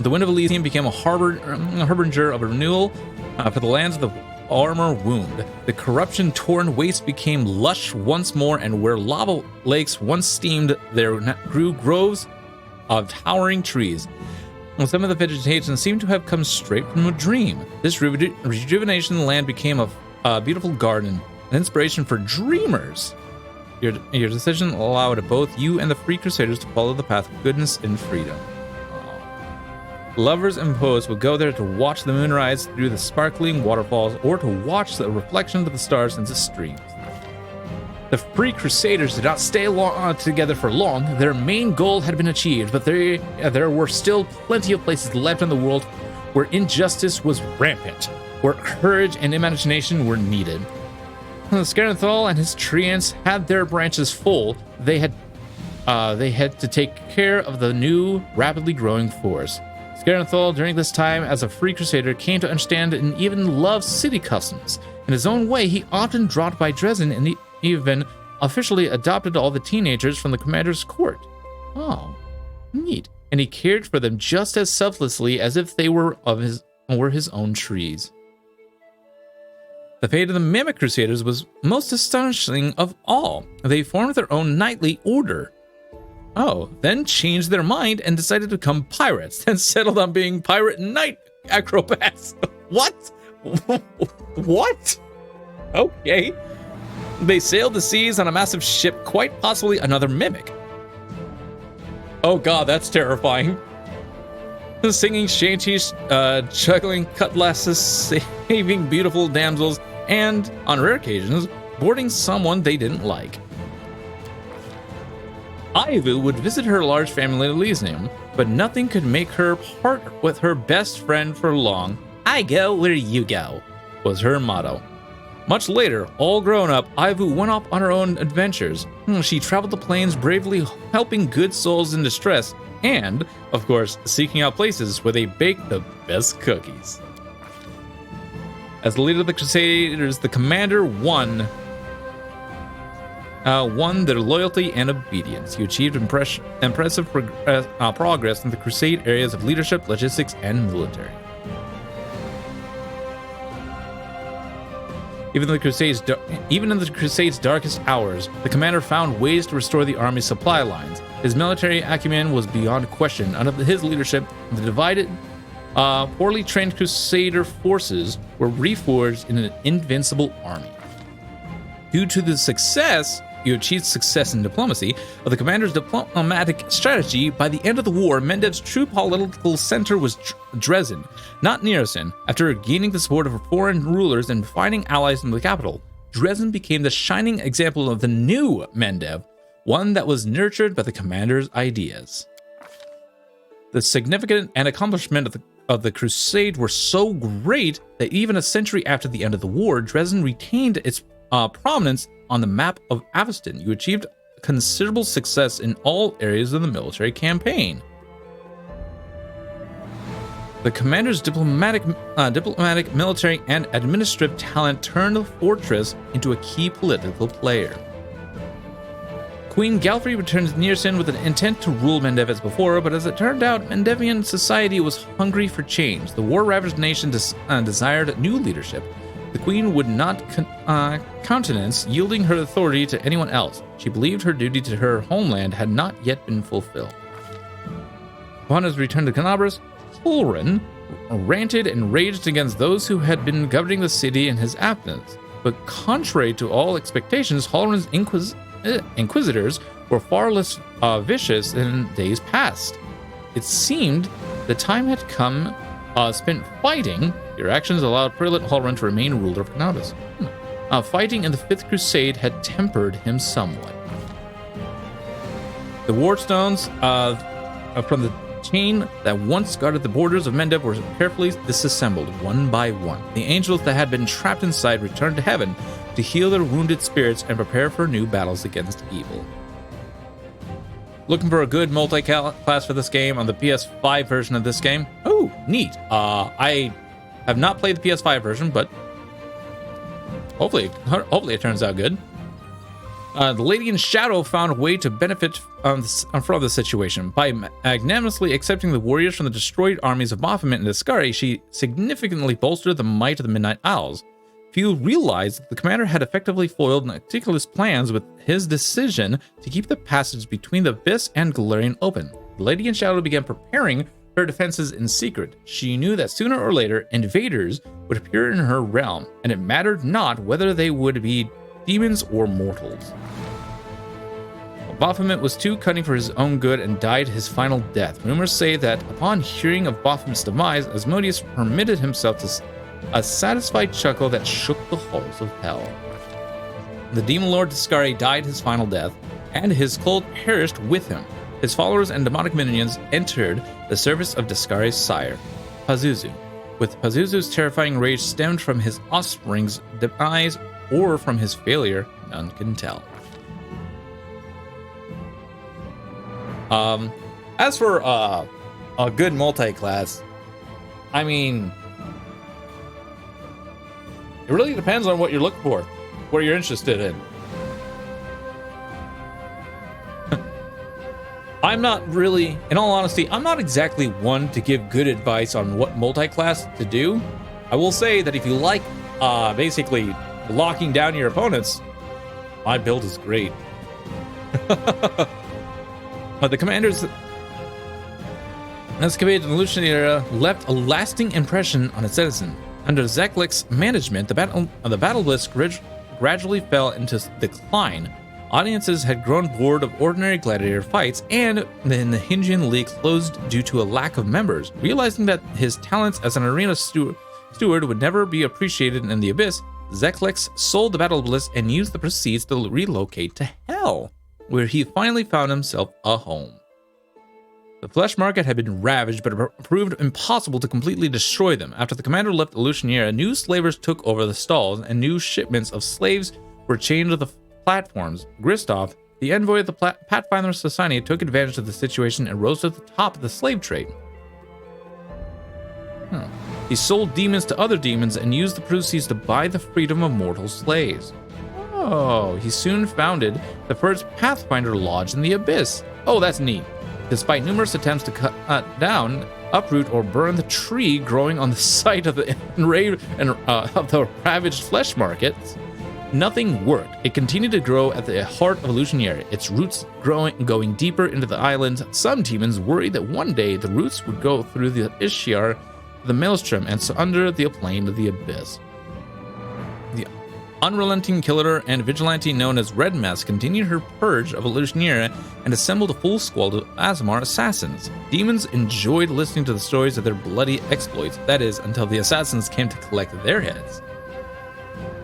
The Wind of Elysium became a harbinger of a renewal for the lands of the armor wound. The corruption-torn waste became lush once more, and where lava lakes once steamed, there grew groves of towering trees. And some of the vegetation seemed to have come straight from a dream. This rejuvenation of the land became a beautiful garden, an inspiration for dreamers. Your decision allowed both you and the Free Crusaders to follow the path of goodness and freedom. Lovers and poets would go there to watch the moon rise through the sparkling waterfalls or to watch the reflection of the stars into streams. The Free Crusaders did not stay together for long. Their main goal had been achieved, but there were still plenty of places left in the world where injustice was rampant, where courage and imagination were needed. Scaranthal and his treants had their branches full. They had to take care of the new, rapidly growing force. Scaranthal, during this time as a Free Crusader, came to understand and even love city customs. In his own way, he often dropped by Dresden and even officially adopted all the teenagers from the commander's court. Oh, neat. And he cared for them just as selflessly as if they were his own trees. The fate of the Mimic Crusaders was most astonishing of all. They formed their own knightly order. Oh, then changed their mind and decided to become pirates, then settled on being pirate knight acrobats. What? What? Okay. They sailed the seas on a massive ship, quite possibly another Mimic. Oh god, that's terrifying. Singing shanties, juggling cutlasses, saving beautiful damsels, and, on rare occasions, boarding someone they didn't like. Ivu would visit her large family in Elysium, but nothing could make her part with her best friend for long. I go where you go, was her motto. Much later, all grown up, Ivu went off on her own adventures. She traveled the plains, bravely helping good souls in distress, and, of course, seeking out places where they baked the best cookies. As the leader of the Crusaders, the commander won their loyalty and obedience. He achieved impressive progress in the Crusade areas of leadership, logistics, and military. Even in the Crusade's darkest hours, the commander found ways to restore the army's supply lines. His military acumen was beyond question. Under his leadership, the divided, poorly trained Crusader forces were reforged in an invincible army. Due to the success, you achieved success in diplomacy of the commander's diplomatic strategy. By the end of the war, Mendev's true political center was Dresden, not Niersen. After gaining the support of foreign rulers and finding allies in the capital, Dresden became the shining example of the new Mendev, one that was nurtured by the commander's ideas. The significance and accomplishment of the Crusade were so great that even a century after the end of the war, Dresden retained its prominence on the map of Aveston. You achieved considerable success in all areas of the military campaign. The commander's diplomatic, military, and administrative talent turned the fortress into a key political player. Queen Galfrey returned to Niersen with an intent to rule Mendev as before, but as it turned out, Mendevian society was hungry for change. The war-ravaged nation desired new leadership. The queen would not countenance yielding her authority to anyone else. She believed her duty to her homeland had not yet been fulfilled. Upon his return to Canabras, Holren ranted and raged against those who had been governing the city in his absence. But contrary to all expectations, Holren's inquisitors were far less vicious than days past. It seemed the time had come spent fighting. Your actions allowed Prelate Holren to remain ruler of Canabras. Fighting in the Fifth Crusade had tempered him somewhat. The wardstones from the chain that once guarded the borders of Mendev were carefully disassembled one by one. The angels that had been trapped inside returned to heaven to heal their wounded spirits and prepare for new battles against evil. Looking for a good multi-class for this game on the PS5 version of this game? Oh, neat. I have not played the PS5 version, but hopefully it turns out good. The Lady in Shadow found a way to benefit from the situation. By magnanimously accepting the warriors from the destroyed armies of Baphomet and Discari, she significantly bolstered the might of the Midnight Owls. Few realized that the commander had effectively foiled meticulous plans with his decision to keep the passage between the Abyss and Galarian open. The Lady in Shadow began preparing her defenses in secret. She knew that sooner or later, invaders would appear in her realm, and it mattered not whether they would be demons or mortals. Baphomet was too cunning for his own good and died his final death. Rumors say that upon hearing of Baphomet's demise, Asmodeus permitted himself a satisfied chuckle that shook the halls of hell. The demon lord Discari died his final death, and his cult perished with him. His followers and demonic minions entered the service of Discari's sire, Pazuzu. With Pazuzu's terrifying rage stemmed from his offspring's demise or from his failure, none can tell. As for a good multi-class, I mean, it really depends on what you're looking for, what you're interested in. I'm not really, in all honesty, I'm not exactly one to give good advice on what multi-class to do. I will say that if you like basically locking down your opponents, my build is great. The commanders excavated in the Lucian era left a lasting impression on its citizen. Under Zeklik's management, the battle bliss gradually fell into decline. Audiences had grown bored of ordinary gladiator fights, and then the Hingian League closed due to a lack of members. Realizing that his talents as an arena steward would never be appreciated in the Abyss, Zeklix sold the battle bliss and used the proceeds to relocate to Hell, where he finally found himself a home. The flesh market had been ravaged, but it proved impossible to completely destroy them. After the commander left Lucianiera, new slavers took over the stalls, and new shipments of slaves were chained to the platforms. Gristov, the envoy of the Pathfinder Society, took advantage of the situation and rose to the top of the slave trade. He sold demons to other demons and used the proceeds to buy the freedom of mortal slaves. Oh, he soon founded the first Pathfinder Lodge in the Abyss. Oh, that's neat. Despite numerous attempts to cut down, uproot, or burn the tree growing on the site of the ravaged flesh markets, nothing worked. It continued to grow at the heart of Lucianiera, its roots going deeper into the island. Some demons worried that one day the roots would go through the Ishiar, the Maelstrom, and so under the plane of the Abyss. The unrelenting killer and vigilante known as Red Mask continued her purge of Lucianiera and assembled a full squad of Azamar assassins. Demons enjoyed listening to the stories of their bloody exploits, that is, until the assassins came to collect their heads.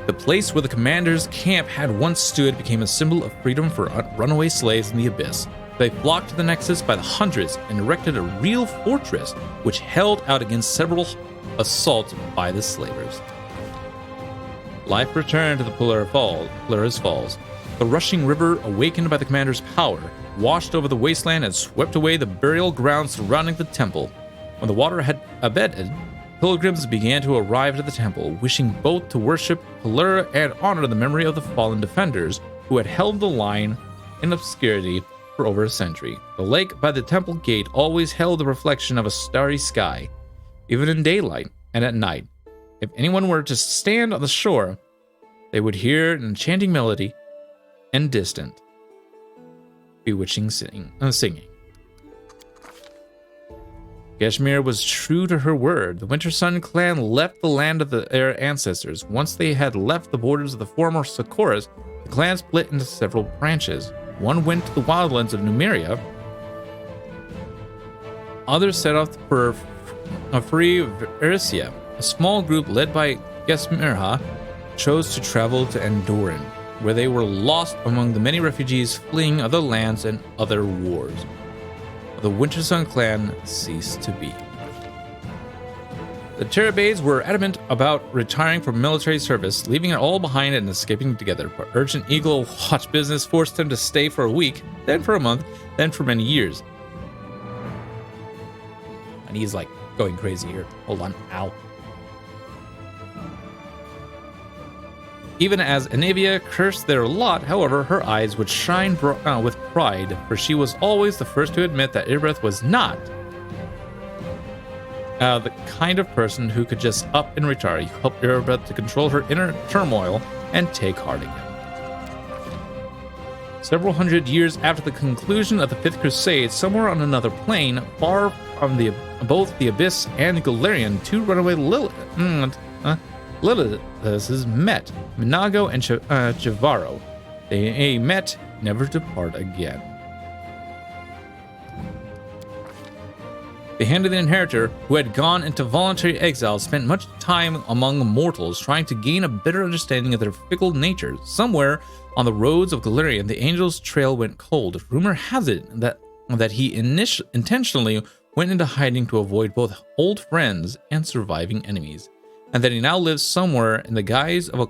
The place where the commander's camp had once stood became a symbol of freedom for runaway slaves in the Abyss. They flocked to the Nexus by the hundreds and erected a real fortress which held out against several assaults by the slavers. Life returned to the Polaris Falls. The rushing river, awakened by the commander's power, washed over the wasteland and swept away the burial grounds surrounding the temple. When the water had abated, pilgrims began to arrive at the temple, wishing both to worship Pelura and honor the memory of the fallen defenders who had held the line in obscurity for over a century. The lake by the temple gate always held the reflection of a starry sky, even in daylight and at night. If anyone were to stand on the shore, they would hear an enchanting melody and distant, bewitching singing. Kashmir was true to her word. The Winter Sun clan left the land of their ancestors. Once they had left the borders of the former Sokoras, the clan split into several branches. One went to the wildlands of Numeria. Others set off for free Erysia. A small group led by Gesmirha chose to travel to Andoran, where they were lost among the many refugees fleeing other lands and other wars. The Winter Sun clan ceased to be. The Terabades were adamant about retiring from military service, leaving it all behind and escaping together. But Urgent Eagle Watch business forced them to stay for a week, then for a month, then for many years. And he's like going crazy here. Hold on. Ow. Even as Anavia cursed their lot, however, her eyes would shine with pride, for she was always the first to admit that Irbeth was not the kind of person who could just up and retire. You helped Irbeth to control her inner turmoil and take heart again. Several hundred years after the conclusion of the Fifth Crusade, somewhere on another plane, far from both the Abyss and Galarian, two runaway Liliths met, Minago and Chivaro. They met, never to part again. The Hand of the Inheritor, who had gone into voluntary exile, spent much time among mortals, trying to gain a better understanding of their fickle natures. Somewhere on the roads of Galarian, the angel's trail went cold. Rumor has it that he intentionally went into hiding to avoid both old friends and surviving enemies, and that he now lives somewhere in the guise of a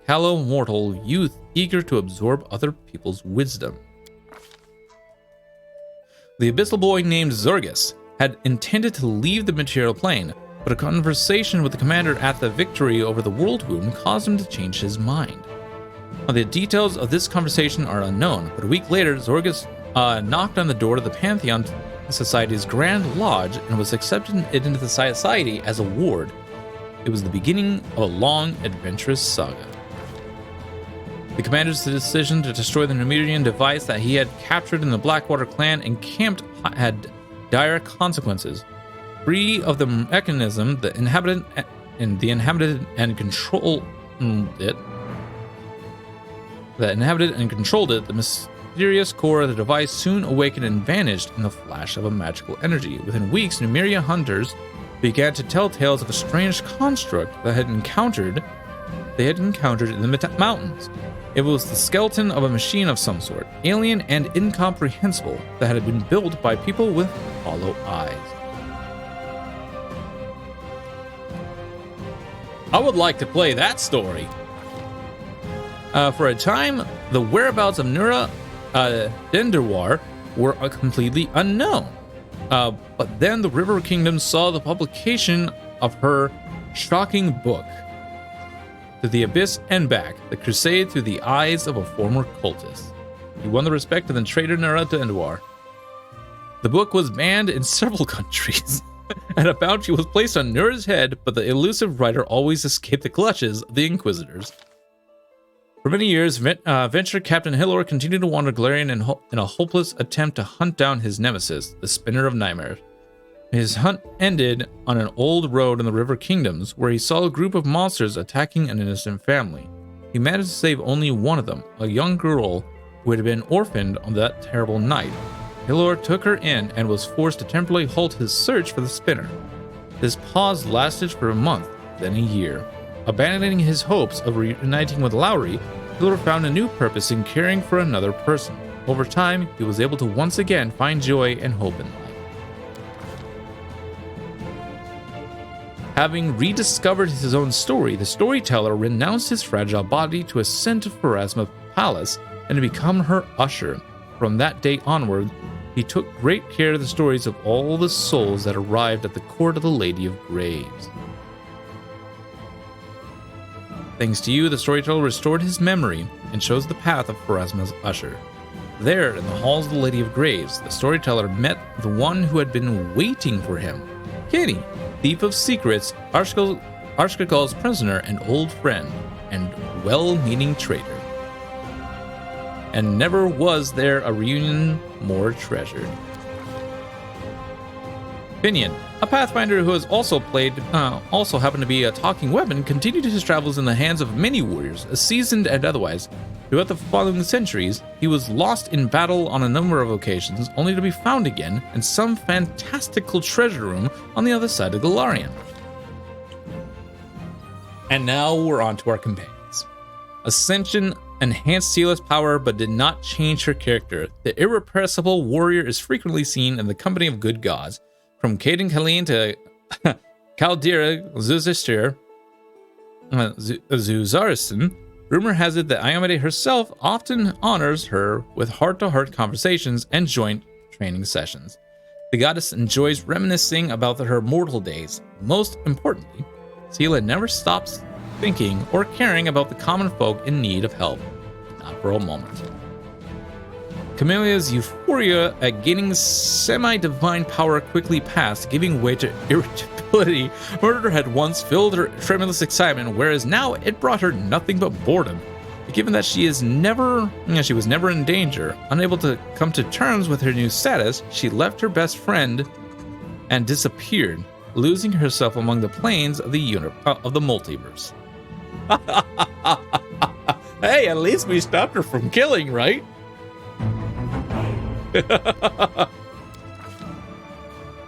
callow mortal youth eager to absorb other people's wisdom. The abyssal boy named Zorgus had intended to leave the material plane, but a conversation with the commander at the victory over the World Womb caused him to change his mind. The details of this conversation are unknown, but a week later, Zorgus knocked on the door of the Pantheon Society's Grand Lodge and was accepted into the society as a ward. It was the beginning of a long, adventurous saga. The commander's decision to destroy the Numerian device that he had captured in the Blackwater clan encamped had dire consequences. Free of the mechanism, the inhabited and controlled it, the mysterious core of the device soon awakened and vanished in the flash of a magical energy. Within weeks, Numeria hunters began to tell tales of a strange construct that they had encountered in the mountains. It was the skeleton of a machine of some sort, alien and incomprehensible, that had been built by people with hollow eyes. I would like to play that story. For a time, the whereabouts of Nura Denderwar were completely unknown. But then the River Kingdom saw the publication of her shocking book, To the Abyss and Back, The Crusade Through the Eyes of a Former Cultist. He won the respect of the traitor Nura Denderwar. The book was banned in several countries, and a bounty was placed on Nura's head, but the elusive writer always escaped the clutches of the Inquisitors. For many years, Venture Captain Hilor continued to wander Galarian in a hopeless attempt to hunt down his nemesis, the Spinner of Nightmares. His hunt ended on an old road in the River Kingdoms, where he saw a group of monsters attacking an innocent family. He managed to save only one of them, a young girl who had been orphaned on that terrible night. Hilor took her in and was forced to temporarily halt his search for the Spinner. This pause lasted for a month, then a year. Abandoning his hopes of reuniting with Lowry, Hilor found a new purpose in caring for another person. Over time, he was able to once again find joy and hope in life. Having rediscovered his own story, the storyteller renounced his fragile body to ascend to Pharasma's palace and to become her usher. From that day onward, he took great care of the stories of all the souls that arrived at the court of the Lady of Graves. Thanks to you, the storyteller restored his memory and chose the path of Pharasma's usher. There, in the halls of the Lady of Graves, the storyteller met the one who had been waiting for him, Kenny, thief of secrets, Arshkakal's prisoner and old friend, and well-meaning traitor. And never was there a reunion more treasured. Pinion, a Pathfinder who has also happened to be a talking weapon, continued his travels in the hands of many warriors, seasoned and otherwise. Throughout the following centuries, he was lost in battle on a number of occasions, only to be found again in some fantastical treasure room on the other side of Galarian. And now we're on to our companions. Ascension enhanced Sela's power but did not change her character. The irrepressible warrior is frequently seen in the company of good gods. From Caden Kalin to Caldera Zuzarison, rumor has it that Ayamede herself often honors her with heart-to-heart conversations and joint training sessions. The goddess enjoys reminiscing about her mortal days. Most importantly, Sela never stops thinking or caring about the common folk in need of help. Not for a moment. Camellia's euphoria at gaining semi-divine power quickly passed, giving way to irritability. Murder had once filled her tremulous excitement, whereas now it brought her nothing but boredom. Given that she was never in danger, unable to come to terms with her new status, she left her best friend and disappeared, losing herself among the planes of the multiverse. Hey, at least we stopped her from killing, right?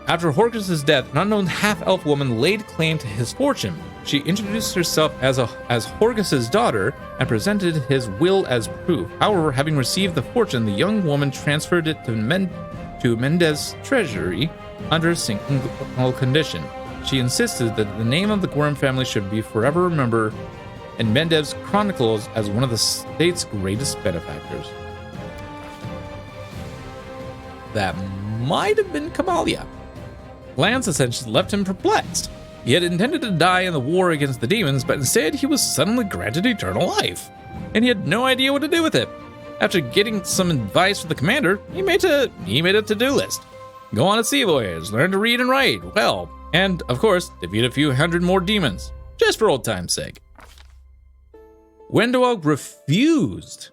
After Horcrux' death, an unknown half-elf woman laid claim to his fortune. She introduced herself as Horcrux' daughter and presented his will as proof. However, having received the fortune, the young woman transferred it to Mendez's treasury under a single condition. She insisted that the name of the Gorham family should be forever remembered in Mendez's chronicles as one of the state's greatest benefactors. That might have been Kamalia. Lance's ascension left him perplexed. He had intended to die in the war against the demons, but instead he was suddenly granted eternal life, and he had no idea what to do with it. After getting some advice from the commander, he made a to-do list. Go on a sea voyage, learn to read and write well, and, of course, defeat a few hundred more demons, just for old time's sake. Wendoag refused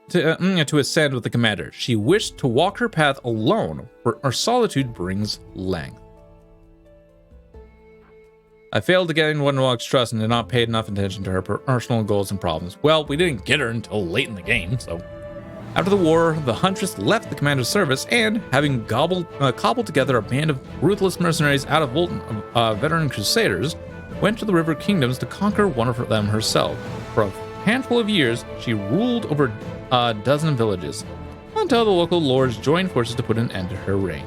to ascend with the commander. She wished to walk her path alone, for our solitude brings length. I failed to gain Wendoag's trust and did not pay enough attention to her personal goals and problems. Well, we didn't get her until late in the game, so... After the war, the Huntress left the commander's service and, having cobbled together a band of ruthless mercenaries out of veteran crusaders, went to the River Kingdoms to conquer one of them herself. For a handful of years, she ruled over a dozen villages, until the local lords joined forces to put an end to her reign.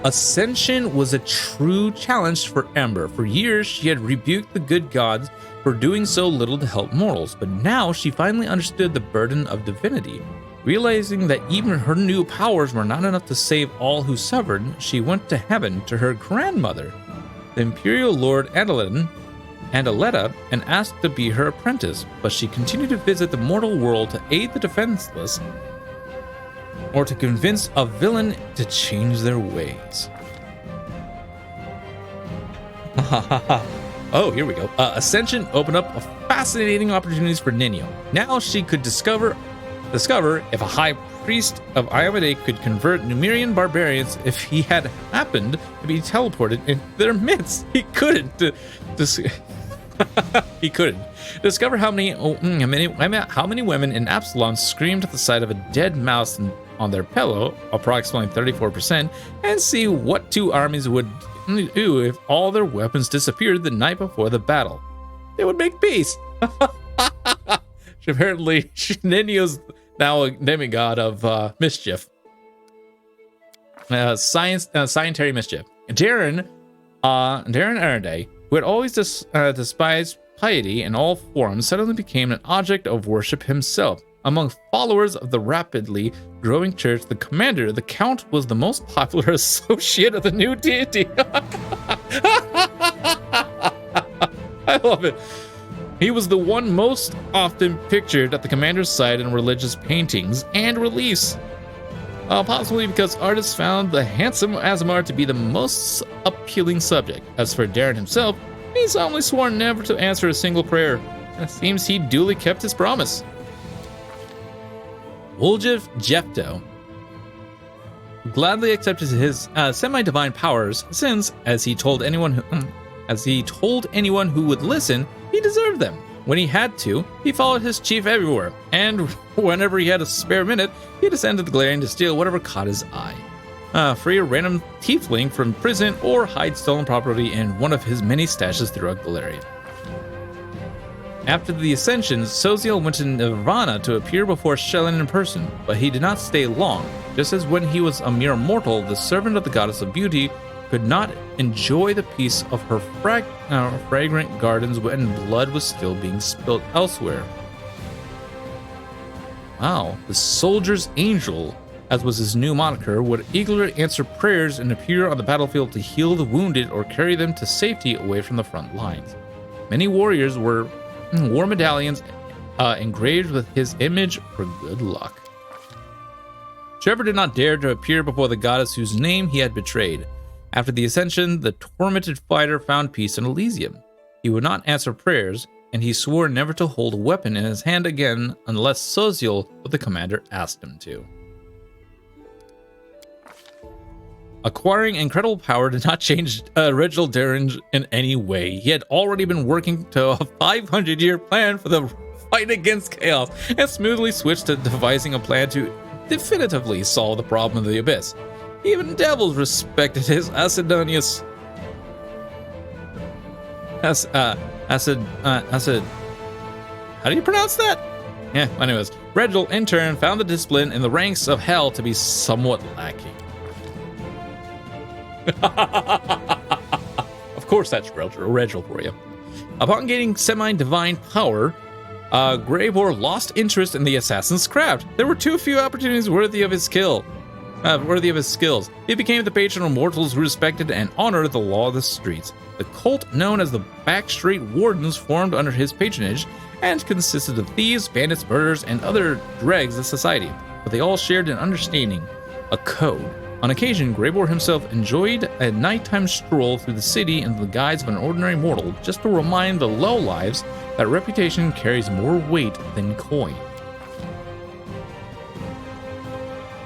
Ascension was a true challenge for Ember. For years, she had rebuked the good gods for doing so little to help mortals, but now she finally understood the burden of divinity. Realizing that even her new powers were not enough to save all who suffered, she went to heaven to her grandmother, the Imperial Lord Andaletta, and asked to be her apprentice, but she continued to visit the mortal world to aid the defenseless or to convince a villain to change their ways. Oh, here we go. Ascension opened up fascinating opportunities for Ninyo. Now she could discover if a high priest of Iomedae could convert Numerian barbarians if he had happened to be teleported into their midst. He couldn't. He couldn't. Discover how many women in Absalom screamed at the sight of a dead mouse on their pillow, approximately 34%, and see what two armies would do if all their weapons disappeared the night before the battle. They would make peace. Apparently, Ninyo's now a demigod of mischief. Scientific mischief. Darren Arenday, who had always despised piety in all forms, suddenly became an object of worship himself. Among followers of the rapidly growing church, the commander, the Count, was the most popular associate of the new deity. I love it. He was the one most often pictured at the commander's side in religious paintings and reliefs. Possibly because artists found the handsome Azamar to be the most appealing subject. As for Darren himself, he solemnly swore never to answer a single prayer. It seems he duly kept his promise. Woljif Jefto gladly accepted his semi-divine powers, since, as he told anyone who would listen, he deserved them. When he had to, he followed his chief everywhere, and whenever he had a spare minute, he descended the Galarian to steal whatever caught his eye. Free a random tiefling from prison or hide stolen property in one of his many stashes throughout Galaria. After the Ascension, Soziel went to Nirvana to appear before Shelyn in person, but he did not stay long. Just as when he was a mere mortal, the servant of the goddess of beauty could not enjoy the peace of her fragrant gardens when blood was still being spilled elsewhere. Wow, the soldier's angel as was his new moniker, would eagerly answer prayers and appear on the battlefield to heal the wounded or carry them to safety away from the front lines. Many warriors wore medallions engraved with his image for good luck. Trevor did not dare to appear before the goddess whose name he had betrayed. After the ascension, the tormented fighter found peace in Elysium. He would not answer prayers, and he swore never to hold a weapon in his hand again unless Social or the commander asked him to. Acquiring incredible power did not change Reginald Derringe in any way. He had already been working to a 500-year plan for the fight against chaos, and smoothly switched to devising a plan to definitively solve the problem of the Abyss. Even devils respected his acidonious... How do you pronounce that? Yeah, anyways. Reginald, in turn, found the discipline in the ranks of hell to be somewhat lacking. Of course, that's Reginald for you. Upon gaining semi-divine power, Greybor lost interest in the assassin's craft. There were too few opportunities worthy of his skills. He became the patron of mortals who respected and honored the law of the streets. The cult known as the Backstreet Wardens formed under his patronage and consisted of thieves, bandits, murderers, and other dregs of society. But they all shared an understanding, a code. On occasion, Greybor himself enjoyed a nighttime stroll through the city in the guise of an ordinary mortal, just to remind the lowlives that reputation carries more weight than coin.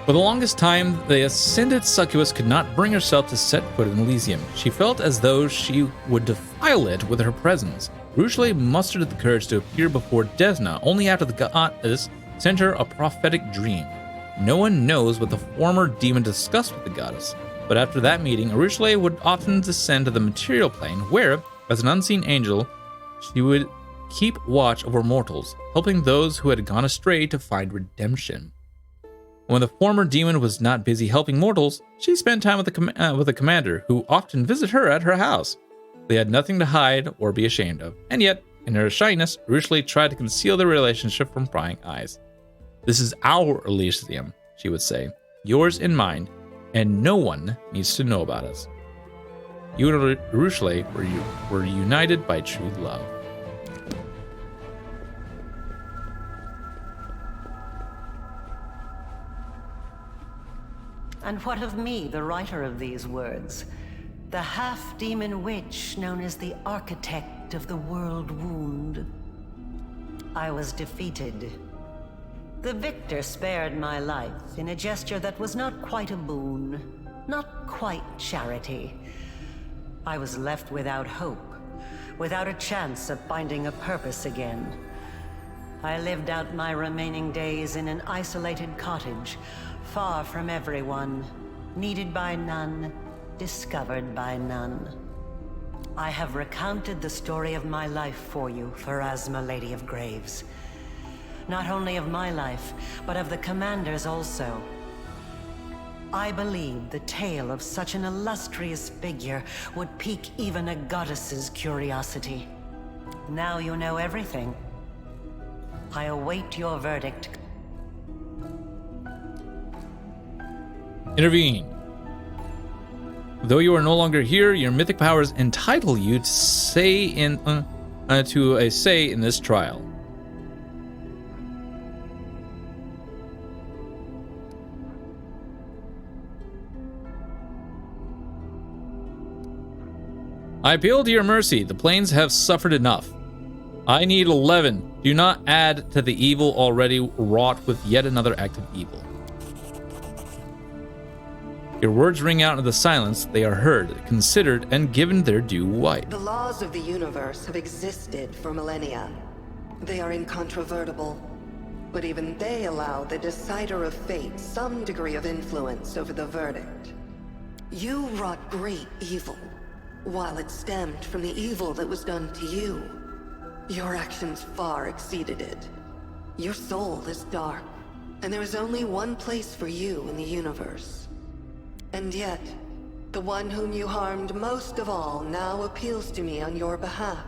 For the longest time, the ascended succubus could not bring herself to set foot in Elysium. She felt as though she would defile it with her presence. Ruchelet mustered the courage to appear before Desna only after the goddess sent her a prophetic dream. No one knows what the former demon discussed with the goddess, but after that meeting, Ruchelet would often descend to the material plane where, as an unseen angel, she would keep watch over mortals, helping those who had gone astray to find redemption. When the former demon was not busy helping mortals, she spent time with the commander, who often visited her at her house. They had nothing to hide or be ashamed of, and yet, in her shyness, Ruchelet tried to conceal their relationship from prying eyes. "This is our Elysium," she would say, "yours and mine, and no one needs to know about us." You and Ruchelet were united by true love. And what of me, the writer of these words? The half-demon witch known as the architect of the world wound. I was defeated. The victor spared my life in a gesture that was not quite a boon, not quite charity. I was left without hope, without a chance of finding a purpose again. I lived out my remaining days in an isolated cottage, far from everyone, needed by none, discovered by none. I have recounted the story of my life for you, Pharasma, Lady of Graves. Not only of my life, but of the commander's also. I believe the tale of such an illustrious figure would pique even a goddess's curiosity. Now you know everything. I await your verdict. Intervene. Though you are no longer here, your mythic powers entitle you to a say in this trial. I appeal to your mercy. The planes have suffered enough. I need 11. Do not add to the evil already wrought with yet another act of evil. Your words ring out into the silence. They are heard, considered, and given their due weight. The laws of the universe have existed for millennia. They are incontrovertible. But even they allow the decider of fate some degree of influence over the verdict. You wrought great evil, while it stemmed from the evil that was done to you. Your actions far exceeded it. Your soul is dark, and there is only one place for you in the universe. And yet, the one whom you harmed most of all now appeals to me on your behalf.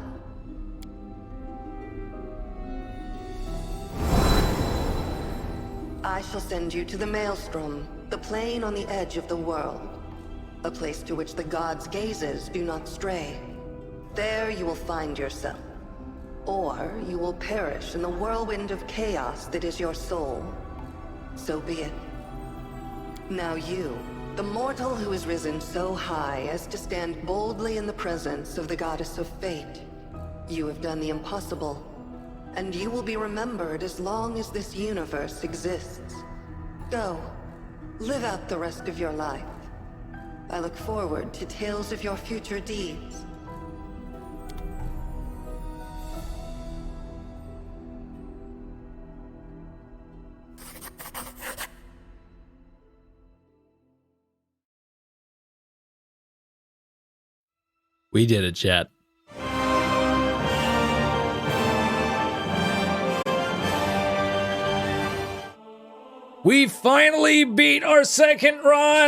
I shall send you to the Maelstrom, the plane on the edge of the world. A place to which the gods' gazes do not stray. There you will find yourself. Or you will perish in the whirlwind of chaos that is your soul. So be it. Now you, the mortal who has risen so high as to stand boldly in the presence of the goddess of fate, you have done the impossible, and you will be remembered as long as this universe exists. Go, live out the rest of your life. I look forward to tales of your future deeds. We did it, chat. We finally beat our second run!